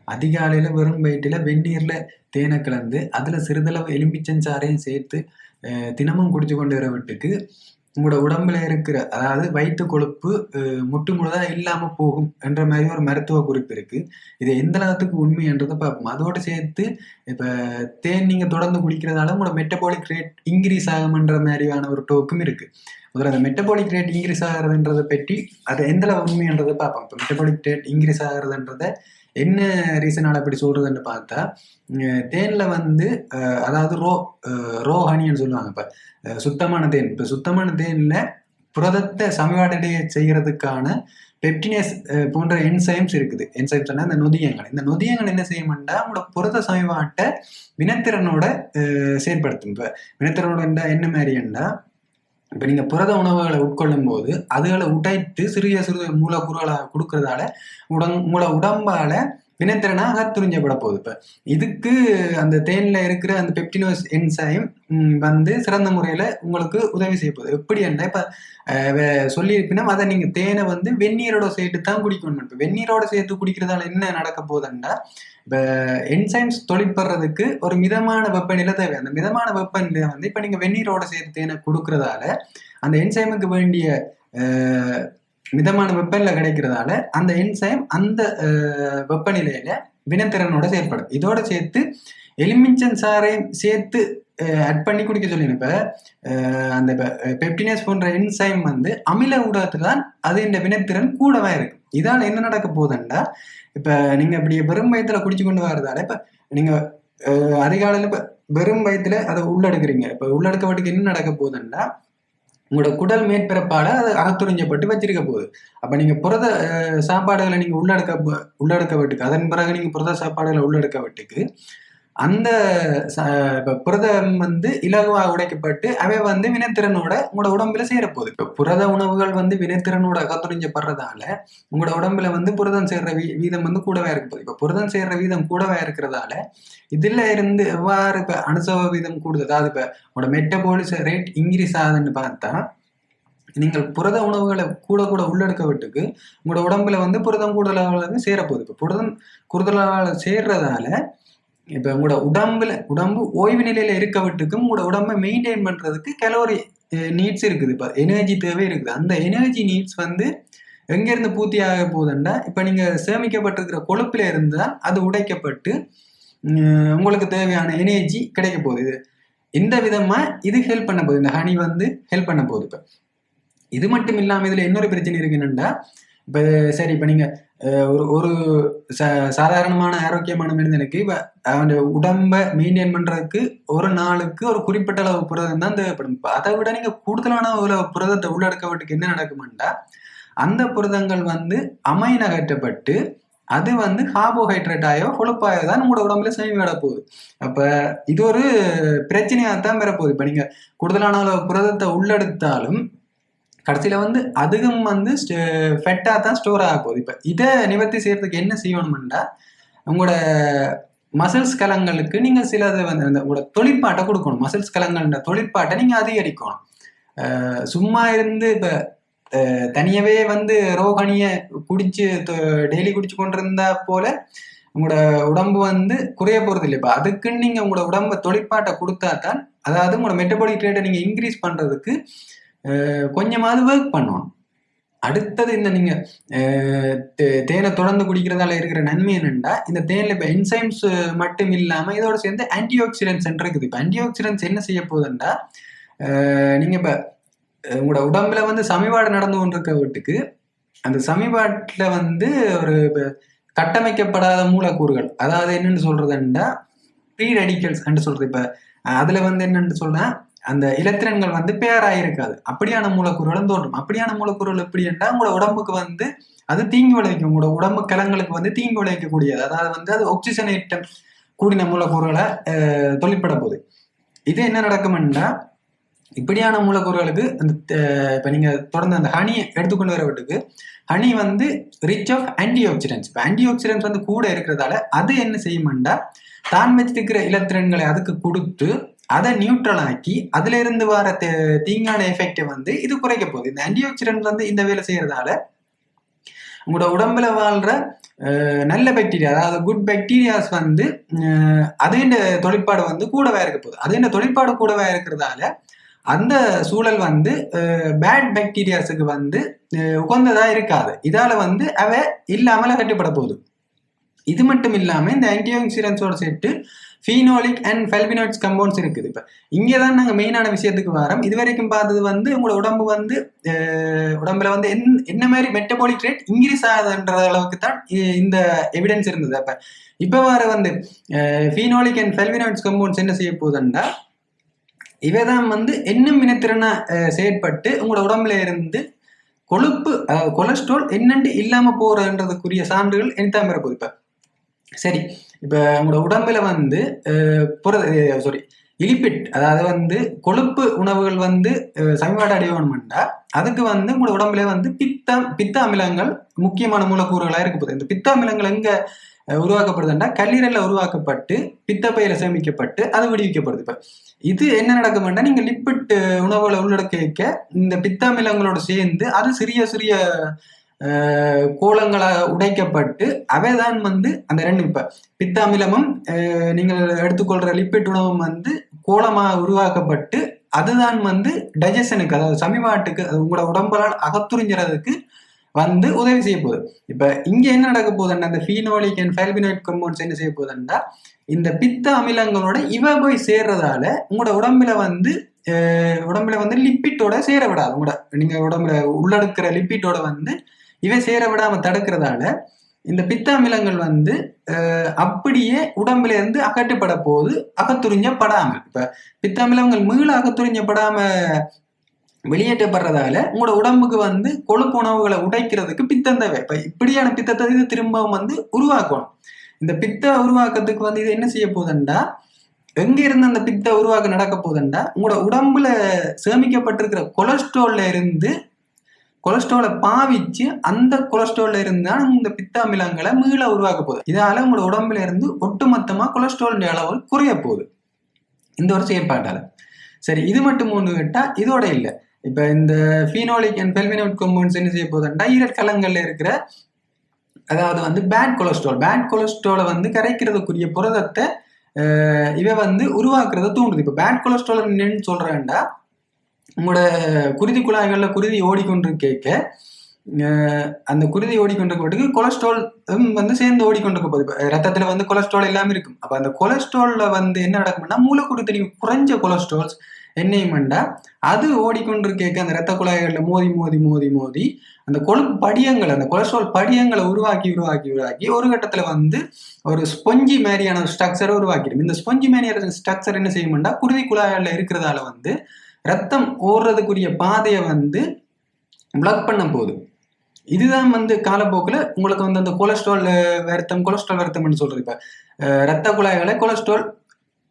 அதிகாலையில வெறும் வயிற்றுல வெந்நீர்ல தேனை கலந்து அதுல சிறிதளவு எலுமிச்சஞ்சாறையும் சேர்த்து தினமும் குடிச்சு கொண்டு வர வீட்டுக்கு உங்களோட உடம்புல இருக்கிற அதாவது வயிற்று கொழுப்பு முட்டு முழுதா இல்லாம போகும் என்ற மாதிரி ஒரு மருத்துவ குறிப்பு இருக்கு. இது எந்த அளவுக்கு உண்மைன்றதை பார்ப்போம். அதோடு சேர்த்து இப்ப தேன் நீங்க தொடர்ந்து குடிக்கிறதால உங்களோட மெட்டபாலிக் ரேட் இன்க்ரீஸ் ஆகும்ன்ற மாதிரியான ஒரு டோக்கும் இருக்கு. முதல்ல அந்த மெட்டபாலிக் ரேட் இன்க்ரீஸ் ஆகுறதுன்றதை பற்றி அது எந்த அளவு உண்மைன்றதை பார்ப்போம். இப்போ மெட்டபாலிக் ரேட் இன்க்ரீஸ் ஆகுறதுன்றதை என்ன ரீசனால அப்படி சொல்றதுன்னு பார்த்தா தேன்ல வந்து அதாவது ரோ ஹனின்னு சொல்லுவாங்க. இப்ப சுத்தமான தேன், இப்ப சுத்தமான தேன்ல புரதத்தை சமபாடடைய செய்யறதுக்கான பெப்டினேஸ் போன்ற என்சைம்ஸ் இருக்குது. என்சைம்ஸ் இந்த நொதியங்கள், இந்த நொதியங்கள் என்ன செய்யும்னா உங்களோட புரத சமபாட்டை வினைத்திறனோட செயற்படுத்தும். இப்ப வினைத்திறனோட என்ன மாதிரின்னா இப்ப நீங்க புரத உணவுகளை உட்கொள்ளும் போது அதுகளை உடைத்து சிறிய சிறு மூலக்கூறுகளை கொடுக்கறதால உங்களோட உடம்பால வினைத்திறனா அகத்துறிஞ்சப்பட போகுது. இப்ப இதுக்கு அந்த தேன்ல இருக்கிற அந்த பெப்டினோஸ் என்சைம் வந்து சிறந்த முறையில உங்களுக்கு உதவி செய்ய போகுது. எப்படி என்ன இப்ப சொல்லியிருப்பினா அதை நீங்க தேனை வந்து வெந்நீரோட சேர்த்து தான் குடிக்கணும். இப்ப வெந்நீரோட சேர்த்து குடிக்கிறதால என்ன நடக்க போகுதுன்னா இப்ப என்சைம்ஸ் தொழிற்படுறதுக்கு ஒரு மிதமான வெப்பநிலை தேவை. அந்த மிதமான வெப்பநிலை வந்து இப்ப நீங்க வெந்நீரோட சேர்த்து தேனை கொடுக்கறதால அந்த என்சைமுக்கு வேண்டிய மிதமான வெப்பநிலை கிடைக்கிறதால அந்த என்சைம் அந்த வெப்பநிலையில வினைத்திறனோட செயற்படும். இதோட சேர்த்து எலுமிச்சன் சாறையும் சேர்த்து ஆட் பண்ணி குடிக்க சொல்லிடும். இப்ப அந்த பெப்டினேஸ் போன்ற என்சைம் வந்து அமில ஊடகத்துல தான் அது இந்த வினைத்திறன் கூடவா இருக்கு. இதால என்ன நடக்க போகுதுன்னா இப்ப நீங்க இப்படி வெறும் வயத்துல குடிச்சு கொண்டு வரதால இப்ப நீங்க அதிகாலையில இப்ப வெறும் வயத்துல அதை உள்ளெடுக்கிறீங்க. இப்ப உள்ளெடுக்கப்பட்டுக்கு என்ன நடக்க போகுதுன்னா உங்களோட குடல் மேற்பரப்பால அது அகத்துறிஞ்சப்பட்டு வச்சிருக்க போகுது. அப்ப நீங்க புரத சாப்பாடுகளை நீங்க உள்ளடக்க விட்டுக்கு அதன் பிறகு நீங்க புரத சாப்பாடுகளை உள்ளடக்க விட்டுக்கு அந்த புரதம் வந்து இலகுவாக உடைக்கப்பட்டு அவை வந்து வினைத்திறனோட உங்களோட உடம்புல சேரப்போகுது. இப்ப புரத உணவுகள் வந்து வினைத்திறனோட அகத்துறிஞ்சப்படுறதால உங்களோட உடம்புல வந்து புரதம் சேர்ற வீதம் வந்து கூடவே இருக்க போகுது. இப்ப புரதம் சேர்ற வீதம் கூடவே இருக்கிறதால இதுல இருந்து எவ்வாறு இப்ப அனுசவ வீதம் கூடுது, அதாவது இப்ப உங்களோட மெட்டபாலிச ரேட் இன்க்ரீஸ் ஆகுதுன்னு பார்த்தா நீங்கள் புரத உணவுகளை கூட கூட உள்ளெடுக்க விட்டுக்கு உங்களோட உடம்புல வந்து புரதம் கூடுதலாக சேரப்போகுது. இப்ப புரதம் கூடுதலாக சேர்றதால இப்ப உங்களோட உடம்பு ஓய்வு நிலையில இருக்க விட்டுக்கும் உங்களோட உடம்பை மெயின்டைன் பண்றதுக்கு கலோரி நீட்ஸ் இருக்குது. இப்ப எனர்ஜி தேவை இருக்குது. அந்த எனர்ஜி நீட்ஸ் வந்து எங்க இருந்து பூர்த்தி ஆக போகுதுன்னா இப்ப நீங்க சேமிக்கப்பட்டிருக்கிற கொழுப்புல இருந்தா அது உடைக்கப்பட்டு உங்களுக்கு தேவையான எனர்ஜி கிடைக்க போகுது. இந்த விதமா இது ஹெல்ப் பண்ண போகுது. இந்த ஹனி வந்து ஹெல்ப் பண்ண போகுது. இப்ப இது மட்டும் இல்லாம இதுல இன்னொரு பிரச்சனை இருக்குன்னா இப்ப சரி இப்ப நீங்க ஒரு சாதாரணமான ஆரோக்கியமான மனிதனுக்கு இப்ப அவன் உடம்ப மெயின்டைன் பண்றதுக்கு ஒரு நாளுக்கு ஒரு குறிப்பிட்ட அளவு புரதம் தான் தேவைப்படும். அதை விட நீங்க கூடுதலான ஒரு புரதத்தை உள்ளடக்க விட்டுக்கு என்ன நடக்கும்னா அந்த புரதங்கள் வந்து அமைன் அகற்றப்பட்டு அது வந்து கார்போஹைட்ரேட்டாயோ கொழுப்பாயோ தான் உங்களோட உடம்புல சேமிவிட போகுது. அப்ப இது ஒரு பிரச்சனையாகத்தான் பெறப்போகுது. இப்ப நீங்க கூடுதலான அளவு புரதத்தை உள்ளெடுத்தாலும் கடைசியில வந்து அதிகம் வந்து ஃபெட்டா தான் ஸ்டோர் ஆக போகுது. இப்ப இதை நிவர்த்தி செய்யறதுக்கு என்ன செய்யணும்னா உங்களோட மசில்ஸ் கலங்களுக்கு நீங்க சிலது வந்து அந்த உங்களோட தொழிற்பாட்டை கொடுக்கணும். மசில்ஸ் கலங்கள்ன்ற தொழிற்பாட்டை நீங்க அதிகரிக்கணும். சும்மா இருந்து இப்ப தனியவே வந்து ரோகணிய குடிச்சு டெய்லி குடிச்சு கொண்டிருந்தா போல உங்களோட உடம்பு வந்து குறைய போறது இல்லை. இப்ப அதுக்குன்னு நீங்க உங்களோட உடம்ப தொழிற்பாட்டை கொடுத்தா தான், அதாவது உங்களோட மெட்டபாலிக் ரேட்டை நீங்க இன்க்ரீஸ் பண்றதுக்கு கொஞ்சமாவது ஒர்க் பண்ணணும். அடுத்தது இந்த நீங்க தேனை தொடர்ந்து குடிக்கிறதால இருக்கிற நன்மை என்னன்னா இந்த தேன்ல இப்ப என்சைம்ஸ் மட்டும் இல்லாம இதோட சேர்ந்து ஆன்டி ஆக்சிடென்ட்ஸ் இருக்குது. இப்ப ஆன்டி ஆக்சிடென்ட்ஸ் என்ன செய்ய போகுதுன்னா நீங்க இப்ப உங்களோட உடம்புல வந்து சமிபாடு நடந்து கொண்டிருக்க வீட்டுக்கு அந்த சமிபாட்டுல வந்து ஒரு கட்டமைக்கப்படாத மூலக்கூறுகள், அதாவது என்னன்னு சொல்றதுன்னா ப்ரீ ரெடிக்கல்ஸ் சொல்றது. இப்ப அதுல வந்து என்னன்னு சொன்னா அந்த இலத்திரன்கள் வந்து பேராயிருக்காது. அப்படியான மூலக்கூறுகளும் தோன்றும். அப்படியான மூலக்கூறுகள் எப்படி என்றால் உங்களோட உடம்புக்கு வந்து அது தீங்கு விளைவிக்கும். உங்களோட உடம்பு கலங்களுக்கு வந்து தீங்கு விளைவிக்கக்கூடியது. அதாவது வந்து அது ஆக்சிஜனேற்றம் கூடின மூலக்கூறுகளை தொழிற்பட போகுது. இது என்ன நடக்கும்னா இப்படியான மூலக்கூறுகளுக்கு அந்த இப்ப நீங்க தொடர்ந்து அந்த ஹனியை எடுத்துக்கொண்டு வர வீட்டுக்கு ஹனி வந்து ரிச் ஆஃப் ஆன்டி ஆக்சிடென்ட்ஸ். இப்போ ஆன்டி ஆக்சிடென்ட்ஸ் வந்து கூட இருக்கிறதால அது என்ன செய்யும்னா தான் வச்சிருக்கிற இலத்திரன்களை அதுக்கு கொடுத்து அதை நியூட்ரல் ஆக்கி அதுல இருந்து வர தீங்கான எஃபெக்டை வந்து இது குறைக்க போகுது. இந்த ஆன்டி ஆக்சிடென்ட் வந்து இந்த வேலை செய்யறதால உங்களோட உடம்புல வாழ்ற நல்ல பாக்டீரியா, அதாவது குட் பாக்டீரியாஸ் வந்து அதுண்ட தொழிற்பாடு வந்து கூடவே இருக்க போகுது. அதுண்ட தொழிற்பாடு கூடவே இருக்கிறதால அந்த சூழல் வந்து பேட் பாக்டீரியாஸுக்கு வந்து உகந்ததா இருக்காது. இதால வந்து அவ இல்லாமல் அகற்றப்பட போகுது. இது மட்டும் இல்லாம இந்த ஆன்டிஆக்சிடென்ட்ஸோட சேர்த்து ஃபீனோலிக் அண்ட் ஃபெல்வினாய்ட்ஸ் கம்பவுண்ட்ஸ் இருக்குது. இப்போ இங்கே தான் நாங்கள் மெயினான விஷயத்துக்கு வரோம். இது வரைக்கும் பார்த்தது வந்து உங்களோட உடம்பு வந்து உடம்புல வந்து என்ன மாதிரி மெட்டபாலிக் ரேட் இன்க்ரீஸ் ஆகுதுன்ற அளவுக்கு தான் இந்த எவிடன்ஸ் இருந்தது. அப்போ இப்போ வர வந்து ஃபீனோலிக் அண்ட் ஃபெல்வினாய்ட்ஸ் கம்பவுண்ட்ஸ் என்ன செய்ய போகுதுன்னா இவைதான் வந்து இன்னும் வினைத்திறனா செயற்பட்டு உங்களோட உடம்புல இருந்து கொழுப்பு கொலஸ்ட்ரால் என்னண்டு இல்லாம போறதுக்குரிய சான்றுகள் இனித்தான் பெற போகுது. இப்ப சரி, இப்ப உங்களோட உடம்புல வந்து இலிபிட், அதாவது வந்து கொழுப்பு உணவுகள் வந்து சமீபாடு அடையணும்னா அதுக்கு வந்து உங்களோட உடம்புல வந்து பித்த அமிலங்கள் முக்கியமான மூலக்கூறுகளா இருக்க போகுது. இந்த பித்த அமிலங்கள் எங்க உருவாக்கப்படுதுன்னா கல்லீரல்ல உருவாக்கப்பட்டு பித்தப்பையில சேமிக்கப்பட்டு அது விடுவிக்கப்படுது. இப்ப இது என்ன நடக்கும்னா நீங்க லிப்பிட் உணவுகளை உள்ளடக்க இந்த பித்த அமிலங்களோட சேர்ந்து அது சிறிய சிறிய கோலங்களா உடைக்கப்பட்டு அவைதான் வந்து அந்த ரெண்டு இப்ப பித்த அமிலமும் நீங்கள் எடுத்துக்கொள்ற லிப்பிட் உணவும் வந்து கோலமா உருவாக்கப்பட்டு அதுதான் வந்து டைஜஷனுக்கு, அதாவது சமிபாட்டுக்கு, உங்களோட உடம்பால் அகத்துறிஞ்சுறதுக்கு வந்து உதவி செய்ய போகுது. இப்ப இங்க என்ன நடக்க போகுதுன்னா அந்த ஃபீனோலிக் அண்ட் ஃபெல்வினாய்ட் கம்பவுண்ட்ஸ் என்ன செய்ய போகுதுன்னா இந்த பித்த அமிலங்களோட இவ போய் சேர்றதால உங்களோட உடம்புல வந்து லிப்பிட்டோட சேர விடாது. உங்களோட நீங்க உடம்புல உள்ளடக்கிற லிப்பிட்டோட வந்து இவன் சேர விடாம தடுக்கிறதால இந்த பித்த அமிலங்கள் வந்து அப்படியே உடம்புல இருந்து அகற்றப்பட போது அகத்துறிஞ்சப்படாமல். இப்ப பித்த அமிலங்கள் மீள அகத்துறிஞ்சப்படாம வெளியேற்றப்படுறதால உங்களோட உடம்புக்கு வந்து கொழுப்பு உணவுகளை உடைக்கிறதுக்கு பித்தம் தேவை. இப்ப இப்படியான பித்தத்தை இது திரும்பவும் வந்து உருவாக்கணும். இந்த பித்த உருவாக்கத்துக்கு வந்து இது என்ன செய்ய போகுதுண்டா எங்க இருந்து அந்த பித்த உருவாக்க நடக்க போகுதுண்டா உங்களோட உடம்புல சேமிக்கப்பட்டிருக்கிற கொலஸ்ட்ராலை பாவிச்சு அந்த கொலஸ்ட்ரால்ல இருந்தா இந்த பித்த அமிலங்களை மீள உருவாக்க போகுது. இதால உங்களோட உடம்புல இருந்து ஒட்டுமொத்தமா கொலஸ்ட்ரால் அளவு குறைய போகுது இந்த ஒரு செயற்பாட்டால. சரி, இது மட்டும் ஒன்று கேட்டா இதோட இல்லை. இப்ப இந்த ஃபீனோலிக் அண்ட் ஃபெல்வினாய்ட் கம்பவுண்ட்ஸ் என்ன செய்ய போகுதுன்னா ஈரக்கலங்கள்ல இருக்கிற அதாவது வந்து பேட் கொலஸ்ட்ராலை வந்து கரைக்கிறதுக்குரிய புரதத்தை இவ வந்து உருவாக்குறத தூண்டுது. இப்ப பேட் கொலஸ்ட்ரால் என்னன்னு சொல்றேன்டா உங்களோட குருதி குழாய்கள்ல குருதி ஓடிக்கொண்டிருக்க அந்த குருதி ஓடிக்கொண்டிருக்க கொலஸ்ட்ரால் வந்து சேர்ந்து ஓடிக்கொண்டிருக்க போகுது. ரத்தத்துல வந்து கொலஸ்ட்ரால் எல்லாமே இருக்கும். அப்ப அந்த கொலஸ்ட்ரால்ல வந்து என்ன நடக்கும்னா மூலக்கூறு குறைஞ்ச கொலஸ்ட்ரால்ஸ் என்னையும்டா அது ஓடிக்கொண்டிருக்க அந்த ரத்த குழாய்கள்ல மோதி மோதி மோதி மோதி அந்த கொழுப்பு படியங்களை, அந்த கொலஸ்ட்ரால் படியங்களை உருவாக்கி உருவாக்கி உருவாக்கி ஒரு கட்டத்துல வந்து ஒரு ஸ்பொஞ்சி மாதிரியான ஸ்ட்ரக்சரை உருவாக்கிடும். இந்த ஸ்பொஞ்சி மாதிரியான ஸ்ட்ரக்சர் என்ன செய்யும்டா குருதி குழாய்கள்ல இருக்கிறதால வந்து ரத்தம் ஓடுறதுக்குரிய பாதையை வந்து பிளாக் பண்ண போகுது. இதுதான் வந்து காலப்போக்கில் உங்களுக்கு வந்து அந்த கொலஸ்ட்ரால் வருத்தம்னு சொல்றது. இப்ப ரத்த குழாய்களை கொலஸ்ட்ரால்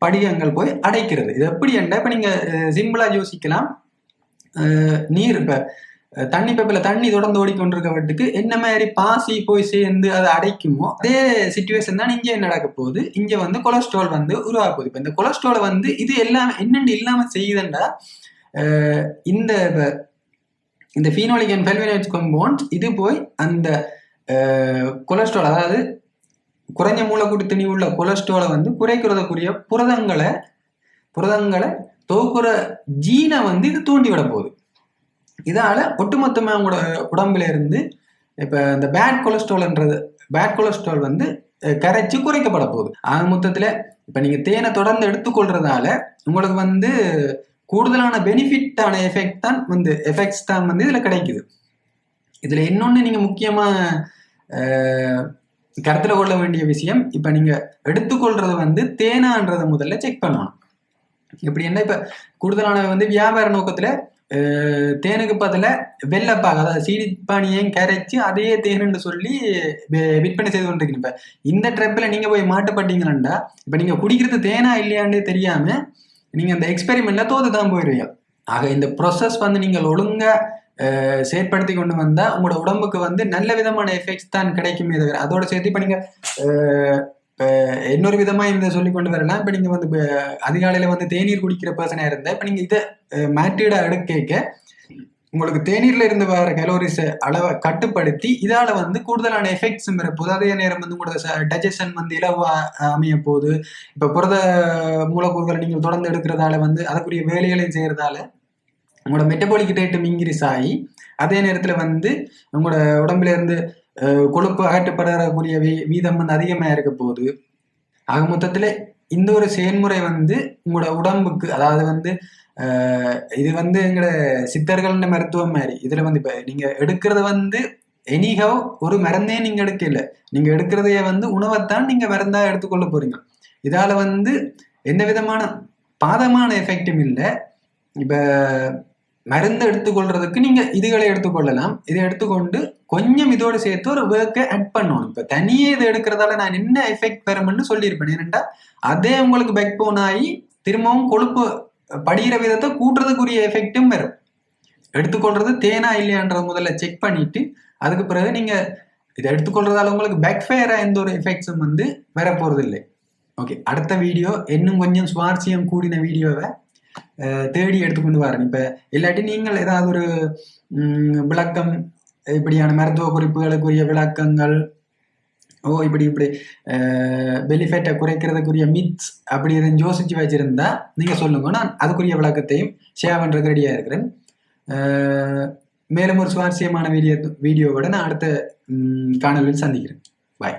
படிகங்கள் போய் அடைக்கிறது. இது எப்படி என்ன இப்ப நீங்க சிம்பிளா யோசிக்கலாம். நீர் இப்ப தண்ணி பைப்பில தண்ணி தொடர்ந்து ஓடிக்கொண்டிருக்கவட்டுக்கு என்ன மாதிரி பாசி போய் சேர்ந்து அதை அடைக்குமோ அதே சிச்சுவேஷன் தான் இங்கே நடக்க போகுது. இங்க வந்து கொலஸ்ட்ரால் வந்து உருவாக போகுது. இப்ப இந்த கொலஸ்ட்ரால் வந்து இது எல்லாம் என்னென்னு இல்லாம செய்யுதுண்டா இந்த ஃபீனோலிக் அண்ட் ஃபெல்வினாய்ட்ஸ் கம்பவுண்ட்ஸ் இது போய் அந்த கொலஸ்ட்ரால், அதாவது குறைஞ்ச மூலக்கூறு திணி உள்ள கொலஸ்ட்ராலை வந்து குறைக்கிறதுக்குரிய புரதங்களை தொகுக்கிற ஜீனை வந்து இது தூண்டிவிட போகுது. இதால ஒட்டுமொத்தமா அவங்களோட உடம்புல இருந்து இப்ப இந்த பேட் கொலஸ்ட்ரால் வந்து கரைச்சு குறைக்கப்பட போகுது. ஆக மொத்தத்துல இப்ப நீங்க தேனை தொடர்ந்து எடுத்துக்கொள்றதால உங்களுக்கு வந்து கூடுதலான பெனிஃபிட்டான எஃபெக்ட்ஸ் தான் வந்து இதுல கிடைக்குது. இதுல இன்னொன்னு நீங்க முக்கியமா கருத்துல கொள்ள வேண்டிய விஷயம், இப்ப நீங்க எடுத்துக்கொள்றது வந்து தேனான்றதை முதல்ல செக் பண்ணணும். இப்படி என்ன இப்ப கூடுதலான வந்து வியாபார நோக்கத்துல தேனுக்கு பதில வெள்ளப்பாக, அதாவது சீனிப்பானியையும் கரைச்சு அதையே தேனுன்னு சொல்லி விற்பனை செய்து கொண்டிருக்கீங்க. இப்ப இந்த ட்ரெப்ல நீங்க போய் மாட்டுப்பட்டீங்கன்னா இப்ப நீங்க குடிக்கிறது தேனா இல்லையாண்டே தெரியாம நீங்க அந்த எக்ஸ்பெரிமெண்ட்ல தோத்துதான் போயிருவீங்க. ஆக இந்த ப்ரொசஸ் வந்து நீங்கள் ஒழுங்கா செயற்படுத்தி கொண்டு வந்தா உங்களோட உடம்புக்கு வந்து நல்ல விதமான எஃபெக்ட்ஸ் தான் கிடைக்குமே தவிர அதோட சேர்த்து இப்ப நீங்க இன்னொரு விதமா இந்த சொல்லி கொண்டு வரலாம். இப்ப நீங்க வந்து அதிகாலையில வந்து தேநீர் குடிக்கிற பர்சனா இருந்தா இப்ப நீங்க இதை மேட்டீடா எடுக்க உங்களுக்கு தேநீர்ல இருந்து வர கலோரிஸ் அளவை கட்டுப்படுத்தி இதால வந்து கூடுதலான எஃபெக்ட்ஸும் இருப்போது. அதே நேரம் வந்து உங்களோட டைஜஷன் வந்து இலவா அமைய போகுது. இப்ப புரத மூலக்கூறுகளை நீங்கள் தொடர்ந்து எடுக்கிறதால வந்து அதுக்குரிய வேலைகளையும் செய்யறதால உங்களோட மெட்டபாலிக் ரேட்டும் இன்க்ரீஸ் ஆகி அதே நேரத்துல வந்து உங்களோட உடம்புல இருந்து கொழுப்பு அகற்றப்படக்கூடிய வீதம் வந்து அதிகமா இருக்க போகுது. ஆக மொத்தத்துல இந்த ஒரு செயல்முறை வந்து உங்களோட உடம்புக்கு, அதாவது வந்து இது வந்து எங்களோட சித்தர்கள் மருத்துவம் மாதிரி. இதுல வந்து இப்ப நீங்க எடுக்கிறது வந்து எனிஹவ் ஒரு மருந்தே நீங்க எடுக்கல, நீங்க எடுக்கிறதைய வந்து உணவைத்தான் நீங்க மருந்தா எடுத்துக்கொள்ள போறீங்க. இதால வந்து எந்த விதமான பாதமான எஃபெக்டும் இல்லை. இப்ப மருந்து எடுத்துக்கொள்றதுக்கு நீங்க இதுகளை எடுத்துக்கொள்ளலாம். இதை எடுத்துக்கொண்டு கொஞ்சம் இதோடு சேர்த்து ஒரு ஒர்க்கை ஆட் பண்ணணும். இப்ப தனியே இதை எடுக்கிறதால நான் என்ன எஃபெக்ட் பெறும்னு சொல்லியிருப்பேன். ஏனென்றா அதே உங்களுக்கு பேக் போன் ஆகி திரும்பவும் கொழுப்பு படிகிற விதத்தை கூட்டுறதுக்குரிய எஃபெக்டும் வரும். எடுத்துக்கொள்றது தேனா இல்லையான்றத முதல்ல செக் பண்ணிட்டு அதுக்கு பிறகு நீங்க இதை எடுத்துக்கொள்றதால உங்களுக்கு பேக் ஃபயரா எந்த ஒரு எஃபெக்ட்ஸும் வந்து வர போறது இல்லை. ஓகே, அடுத்த வீடியோ இன்னும் கொஞ்சம் சுவாரஸ்யம் கூடின வீடியோவை தேடி எடுத்துக்கொண்டு வரேன். இப்ப இல்லாட்டி நீங்கள் ஏதாவது ஒரு விளக்கம், இப்படியான மருத்துவ குறிப்புகளுக்குரிய விளக்கங்கள், இப்படி பெனிஃபிட்டை குறைக்கிறதுக்குரிய மித்ஸ் அப்படி எதுவும் யோசிச்சு வச்சிருந்தா நீங்க சொல்லுங்க, நான் அதுக்குரிய விளக்கத்தையும் ஷேர் பண்றதுக்கு ரெடியா இருக்கிறேன். மேலும் ஒரு சுவாரஸ்யமான வீடியோவோட நான் அடுத்த காணொலியில் சந்திக்கிறேன். பாய்.